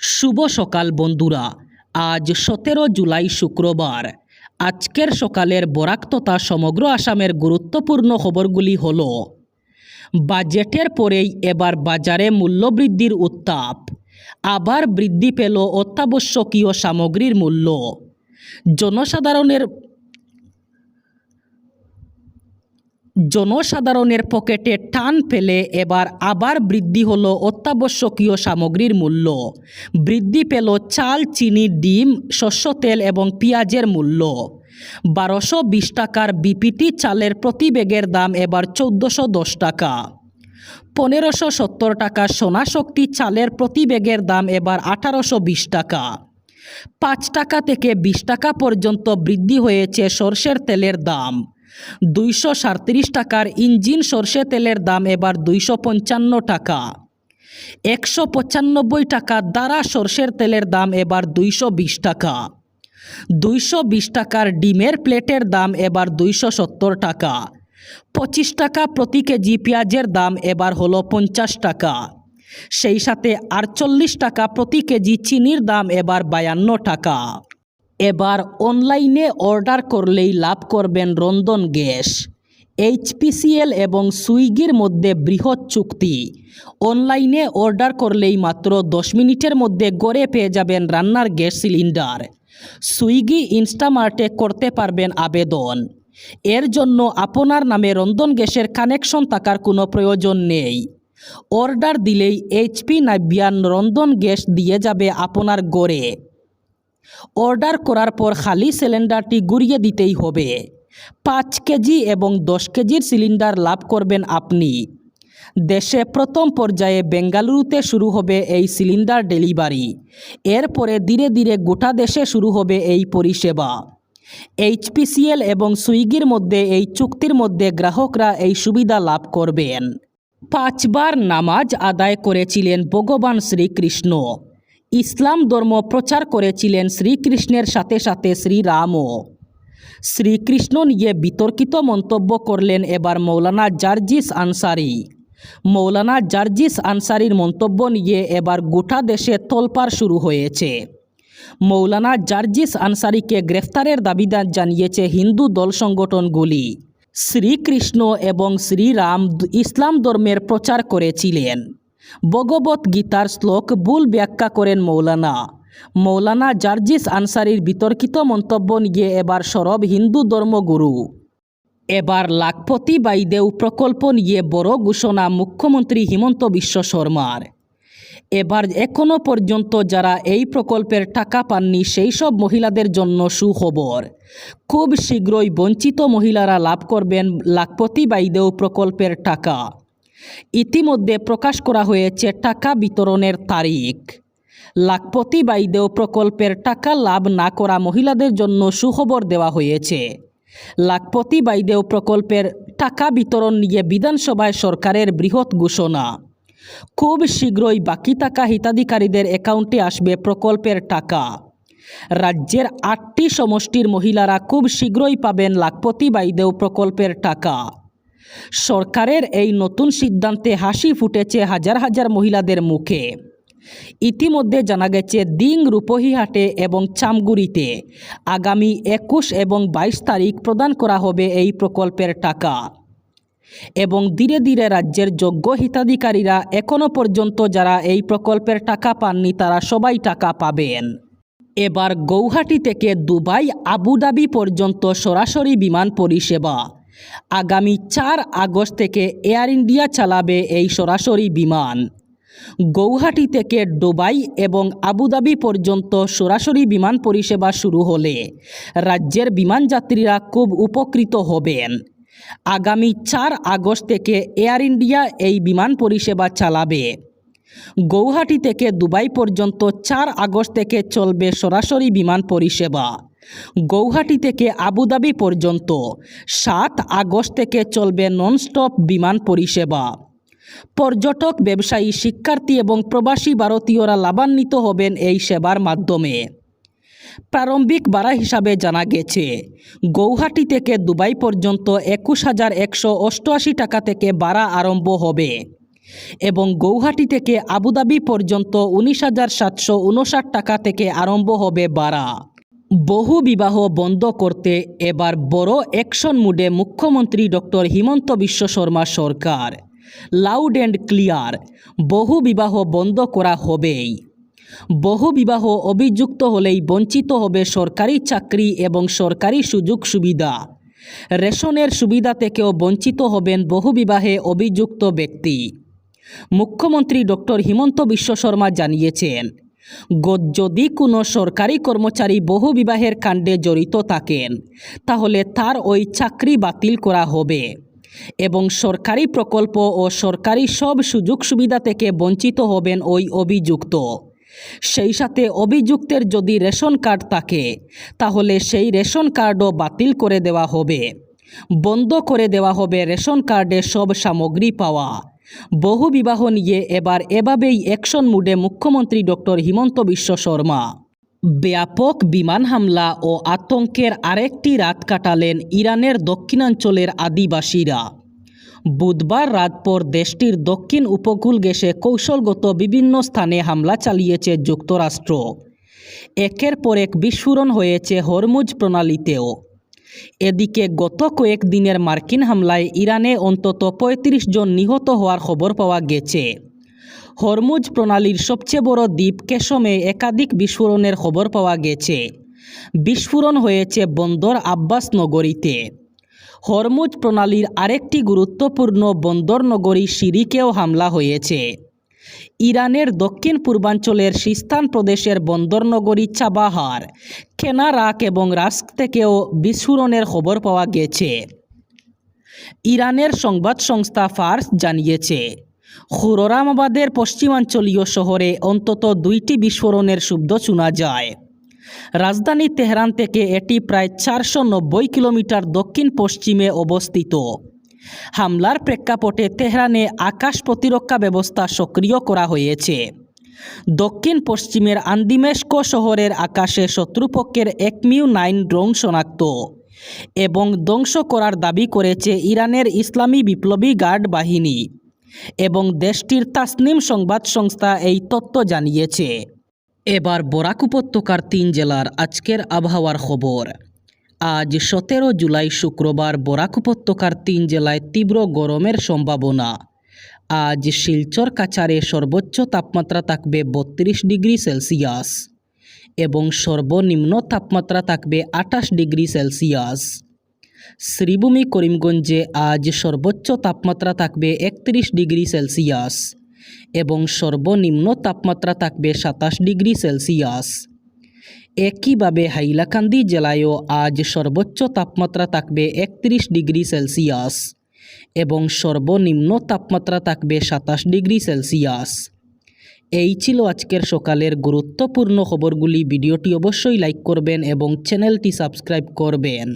শুভ সকাল বন্ধুরা। আজ 17 জুলাই শুক্রবার। আজকের সকালের বরাক তথা সমগ্র আসামের গুরুত্বপূর্ণ খবরগুলি হল: বাজেটের পরেই এবার বাজারে মূল্যবৃদ্ধির উত্তাপ, আবার বৃদ্ধি পেল অত্যাবশ্যকীয় সামগ্রীর মূল্য। জনসাধারণের পকেটে টান পেলে এবার আবার বৃদ্ধি হলো অত্যাবশ্যকীয় সামগ্রীর মূল্য। বৃদ্ধি পেল চাল, চিনি, ডিম, শস্য তেল এবং পেঁয়াজের মূল্য। 1220 টাকার বিপিটি চালের প্রতি ব্যাগের দাম এবার 1410 টাকা। 1570 টাকা সোনাশক্তি চালের প্রতি ব্যাগের দাম এবার 1820 টাকা। 5 টাকা থেকে 20 টাকা পর্যন্ত বৃদ্ধি হয়েছে সরষের তেলের দাম। 237 টাকার ইঞ্জিন সরষে তেলের দাম এবার 255 টাকা। 195 টাকা দ্বারা সরষের তেলের দাম এবার 220 টাকা। 220 টাকার ডিমের প্লেটের দাম এবার 270 টাকা। 25 টাকা প্রতি কেজি পেঁয়াজের দাম এবার হলো 50 টাকা। সেই সাথে 48 টাকা প্রতি কেজি চিনির দাম এবার 52 টাকা। এবার অনলাইনে অর্ডার করলেই লাভ করবেন রন্ধন গ্যাস। এইচপিসিএল এবং সুইগির মধ্যে বৃহৎ চুক্তি। অনলাইনে অর্ডার করলেই মাত্র 10 মিনিটের মধ্যে ঘরে পেয়ে যাবেন রান্নার গ্যাস সিলিন্ডার। সুইগি, ইনস্টামার্টে করতে পারবেন আবেদন। এর জন্য আপনার নামে রন্ধন গ্যাসের কানেকশন থাকার কোনো প্রয়োজন নেই। অর্ডার দিলেই এইচপি নাভিয়ান রন্ধন গ্যাস দিয়ে যাবে আপনার ঘরে। অর্ডার করার পর খালি সিলিন্ডারটি ঘুরিয়ে দিতেই হবে। 5 কেজি এবং 10 কেজির সিলিন্ডার লাভ করবেন আপনি। দেশে প্রথম পর্যায়ে বেঙ্গালুরুতে শুরু হবে এই সিলিন্ডার ডেলিভারি। এরপরে ধীরে ধীরে গোটা দেশে শুরু হবে এই পরিষেবা। এইচপিসিএল এবং সুইগির মধ্যে এই চুক্তির মধ্যে গ্রাহকরা এই সুবিধা লাভ করবেন। 5 বার নামাজ আদায় করেছিলেন ভগবান শ্রীকৃষ্ণ। ইসলাম ধর্ম প্রচার করেছিলেন শ্রীকৃষ্ণের সাথে সাথে শ্রীরামও। শ্রীকৃষ্ণ নিয়ে বিতর্কিত মন্তব্য করলেন এবার মৌলানা জার্জিস আনসারি। মৌলানা জার্জিস আনসারির মন্তব্য নিয়ে এবার গোটা দেশে তোলপাড় শুরু হয়েছে। মৌলানা জার্জিস আনসারিকে গ্রেফতারের দাবি জানিয়েছে হিন্দু দল সংগঠনগুলি। শ্রীকৃষ্ণ এবং শ্রীরাম ইসলাম ধর্মের প্রচার করেছিলেন। ভগবত গীতার শ্লোক ভুল ব্যাখ্যা করেন মৌলানা জার্জিস আনসারির বিতর্কিত মন্তব্য নিয়ে এবার সরব হিন্দু ধর্মগুরু। এবার লাখপতি বাইদেউ প্রকল্প নিয়ে বড় ঘোষণা মুখ্যমন্ত্রী হিমন্ত বিশ্ব শর্মার। এবার এখনও পর্যন্ত যারা এই প্রকল্পের টাকা পাননি সেই সব মহিলাদের জন্য সুখবর। খুব শীঘ্রই বঞ্চিত মহিলারা লাভ করবেন লাখপতি বাইদেউ প্রকল্পের টাকা। ইতিমধ্যে প্রকাশ করা হয়েছে টাকা বিতরণের তারিখ। লাখপতি বাইদেউ প্রকল্পের টাকা লাভ না করা মহিলাদের জন্য সুখবর দেওয়া হয়েছে। লাখপতি বাইদেউ প্রকল্পের টাকা বিতরণ নিয়ে বিধানসভায় সরকারের বৃহৎ ঘোষণা। খুব শীঘ্রই বাকি থাকা হিতাধিকারীদের অ্যাকাউন্টে আসবে প্রকল্পের টাকা। রাজ্যের 8টি সমষ্টির মহিলারা খুব শীঘ্রই পাবেন লাখপতি বাইদেউ প্রকল্পের টাকা। সরকারের এই নতুন সিদ্ধান্তে হাসি ফুটেছে হাজার হাজার মহিলাদের মুখে। ইতিমধ্যে জানা গেছে দিং, রূপহীহাটে এবং চামগুড়িতে আগামী 21 এবং 22 তারিখ প্রদান করা হবে এই প্রকল্পের টাকা। এবং ধীরে ধীরে রাজ্যের যোগ্য হিতাধিকারীরা এখনও পর্যন্ত যারা এই প্রকল্পের টাকা পাননি তারা সবাই টাকা পাবেন। এবার গৌহাটি থেকে দুবাই, আবুধাবি পর্যন্ত সরাসরি বিমান পরিষেবা। আগামী 4 আগস্ট থেকে এয়ার ইন্ডিয়া চালাবে এই সরাসরি বিমান। গৌহাটি থেকে দুবাই এবং আবুধাবি পর্যন্ত সরাসরি বিমান পরিষেবা শুরু হলে রাজ্যের বিমান যাত্রীরা খুব উপকৃত হবেন। আগামী 4 আগস্ট থেকে এয়ার ইন্ডিয়া এই বিমান পরিষেবা চালাবে। গৌহাটি থেকে দুবাই পর্যন্ত 4 আগস্ট থেকে চলবে সরাসরি বিমান পরিষেবা। গৌহাটি থেকে আবুধাবি পর্যন্ত 7 আগস্ট থেকে চলবে ননস্টপ বিমান পরিষেবা। পর্যটক, ব্যবসায়ী, শিক্ষার্থী এবং প্রবাসী ভারতীয়রা লাভান্বিত হবেন এই সেবার মাধ্যমে। প্রারম্ভিক ভাড়া হিসাবে জানা গেছে গৌহাটি থেকে দুবাই পর্যন্ত 21,188 টাকা থেকে ভাড়া আরম্ভ হবে। এবং গৌহাটি থেকে আবুধাবি পর্যন্ত 19,759 টাকা থেকে আরম্ভ হবে ভাড়া। বহু বিবাহ বন্ধ করতে এবার বড় অ্যাকশন মুডে মুখ্যমন্ত্রী doctor Himanta Biswa Sarma Sarkar. Loud and clear, বহু বিবাহ বন্ধ করা হবেই। বহু বিবাহ অভিযুক্ত হলেই বঞ্চিত হবে সরকারি চাকরি এবং সরকারি সুযোগ সুবিধা। রেশনের সুবিধা থেকেও বঞ্চিত হবেন বহু বিবাহে অভিযুক্ত ব্যক্তি। মুখ্যমন্ত্রী ডক্টর হিমন্ত বিশ্ব শর্মা জানিয়েছেন, যদি কোনো সরকারি কর্মচারী বহু বিবাহের কাণ্ডে জড়িত থাকেন তাহলে তার ওই চাকরি বাতিল করা হবে এবং সরকারি প্রকল্প ও সরকারি সব সুযোগ সুবিধা থেকে বঞ্চিত হবেন ওই অভিযুক্ত। সেই সাথে অভিযুক্তের যদি রেশন কার্ড থাকে তাহলে সেই রেশন কার্ডও বাতিল করে দেওয়া হবে। বন্ধ করে দেওয়া হবে রেশন কার্ডে সব সামগ্রী পাওয়া। বহু বিবাহ নিয়ে এবার এভাবেই অ্যাকশন মুডে মুখ্যমন্ত্রী ডক্টর হিমন্ত বিশ্ব শর্মা। ব্যাপক বিমান হামলা ও আতঙ্কের আরেকটি রাত কাটালেন ইরানের দক্ষিণাঞ্চলের আদিবাসীরা। বুধবার রাত পর দেশটির দক্ষিণ উপকূল ঘেঁষে কৌশলগত বিভিন্ন স্থানে হামলা চালিয়েছে যুক্তরাষ্ট্র। একের পর এক বিস্ফোরণ হয়েছে হরমুজ প্রণালীতেও। এদিকে গত কয়েকদিনের মার্কিন হামলায় ইরানে অন্তত ৩৫ জন নিহত হওয়ার খবর পাওয়া গেছে। হরমুজ প্রণালীর সবচেয়ে বড় দ্বীপ কেশমে একাধিক বিস্ফোরণের খবর পাওয়া গেছে। বিস্ফোরণ হয়েছে বন্দর আব্বাস নগরীতে। হরমুজ প্রণালীর আরেকটি গুরুত্বপূর্ণ বন্দর নগরী সিরিকেও হামলা হয়েছে। ইরানের দক্ষিণ পূর্বাঞ্চলের সিস্তান প্রদেশের বন্দর নগরী চাবাহার, কেনারাক এবং রাস্ক থেকেও বিস্ফোরণের খবর পাওয়া গেছে। ইরানের সংবাদ সংস্থা ফার্স জানিয়েছে, খুররামাবাদের পশ্চিমাঞ্চলীয় শহরে অন্তত 2টি বিস্ফোরণের শব্দ শোনা যায়। রাজধানী তেহরান থেকে এটি প্রায় 490 কিলোমিটার দক্ষিণ পশ্চিমে অবস্থিত। হামলার প্রেক্ষাপটে তেহরানে আকাশ প্রতিরক্ষা ব্যবস্থা সক্রিয় করা হয়েছে। দক্ষিণ পশ্চিমের আন্দিমেস্ক শহরের আকাশে শত্রুপক্ষের MiU-9 ড্রোন শনাক্ত এবং ধ্বংস করার দাবি করেছে ইরানের ইসলামী বিপ্লবী গার্ড বাহিনী এবং দেশটির তাসনিম সংবাদ সংস্থা এই তথ্য জানিয়েছে। এবার বরাক উপত্যকার 3 জেলার আজকের আবহাওয়ার খবর। আজ 17 জুলাই শুক্রবার বরাক উপত্যকার 3 জেলায় তীব্র গরমের সম্ভাবনা। আজ শিলচর কাছাড়ে সর্বোচ্চ তাপমাত্রা থাকবে 32 ডিগ্রি সেলসিয়াস এবং সর্বনিম্ন তাপমাত্রা থাকবে 28 ডিগ্রি সেলসিয়াস। শ্রীভূমি করিমগঞ্জে আজ সর্বোচ্চ তাপমাত্রা থাকবে 31 ডিগ্রি সেলসিয়াস এবং সর্বনিম্ন তাপমাত্রা থাকবে 27 ডিগ্রি সেলসিয়াস। একইভাবে হাইলাকান্দি জেলায়ও আজ সর্বোচ্চ তাপমাত্রা থাকবে 31 ডিগ্রি সেলসিয়াস এবং সর্বনিম্ন তাপমাত্রা থাকবে 27 ডিগ্রি সেলসিয়াস। এই ছিল আজকের সকালের গুরুত্বপূর্ণ খবরগুলি। ভিডিওটি অবশ্যই লাইক করবেন এবং চ্যানেলটি সাবস্ক্রাইব করবেন।